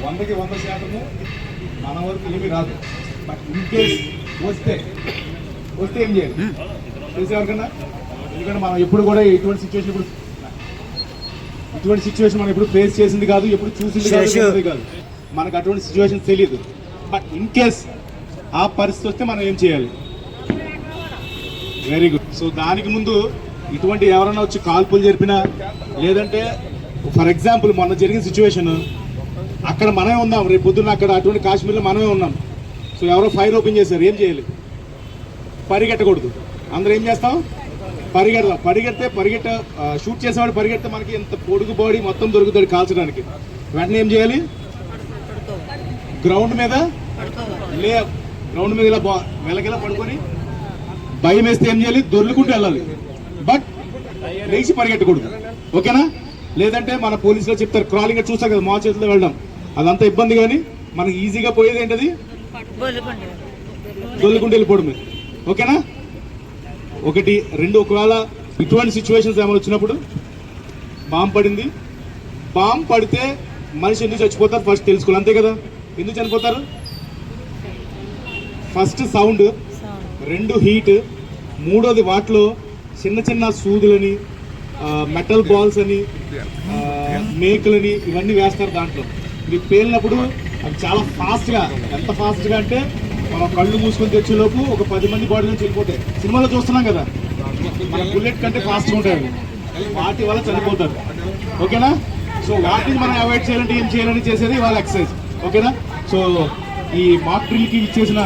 100% మన వరకు ఏమీ రాదు. బట్ ఇన్ కేస్ వస్తే ఏం చేయాలి తెలిసేవారికన్నా? ఎందుకంటే మనం ఎప్పుడు కూడా ఇటువంటి సిచ్యువేషన్ మనం ఎప్పుడు ఫేస్ చేసింది కాదు, ఎప్పుడు చూసింది కాదు, మనకు అటువంటి సిచ్యువేషన్ తెలియదు. బట్ ఇన్ కేస్ ఆ పరిస్థితి వస్తే మనం ఏం చేయాలి? Very good. సో దానికి ముందు ఇటువంటి ఎవరైనా వచ్చి కాల్పులు జరిపినా, లేదంటే ఫర్ ఎగ్జాంపుల్ మొన్న జరిగిన సిచ్యువేషన్ అక్కడ మనమే ఉన్నాం, రేపు పొద్దున్న అక్కడ అటువంటి కాశ్మీర్లో మనమే ఉన్నాం. సో ఎవరో ఫైర్ ఓపెన్ చేశారు, ఏం చేయాలి? పరిగెట్టకూడదు. అందరూ ఏం చేస్తాం? పరిగెడితే షూట్ చేసేవాడు పరిగెడితే మనకి ఎంత పొడుగు బాడీ మొత్తం దొరుకుతాడు కాల్చడానికి. వెంటనే ఏం చేయాలి? గ్రౌండ్ మీద ఇలా వెలగలా పడుకొని భయం వేస్తే ఏం చేయాలి? దొర్లుకుంటూ వెళ్ళాలి. బట్ లేచి పరిగెట్టకూడదు. ఓకేనా? లేదంటే మన పోలీసులో చెప్తారు క్రాలింగ్ చూస్తారు కదా, మా చేతిలో వెళ్ళడం అదంతా ఇబ్బంది. కానీ మనకి ఈజీగా పోయేది ఏంటది? దొల్లుకుంటూ వెళ్ళిపోవడమే. ఓకేనా? 1, 2 ఒకవేళ ఇటువంటి సిచ్యువేషన్స్ ఏమైనా వచ్చినప్పుడు బాంబు పడితే మనిషి ఎందుకు చచ్చిపోతారు ఫస్ట్ తెలుసుకోవాలి, అంతే కదా? ఎందుకు చనిపోతారు? ఫస్ట్ సౌండ్, 2 హీట్, 3వది వాటిలో చిన్న సూదులని, మెటల్ బాల్స్ అని, మేకులని ఇవన్నీ వేస్తారు. దాంట్లో ఇది పేలినప్పుడు అది చాలా ఫాస్ట్గా, ఎంత ఫాస్ట్గా అంటే మనం కళ్ళు మూసుకొని తెచ్చేలోపు ఒక 10 మంది బాడీ నుంచి వెళ్ళిపోతాయి. సినిమాలో చూస్తున్నాం కదా, మన బుల్లెట్ కంటే ఫాస్ట్గా ఉంటాయి. వాటి వల్ల చనిపోతారు. ఓకేనా? సో వాటిని మనం అవాయిడ్ చేయాలంటే ఏం చేయాలని చేసేది వాళ్ళ ఎక్సర్సైజ్. ఓకేనా? సో ఈ మాక్ డ్రిల్కి ఇచ్చేసిన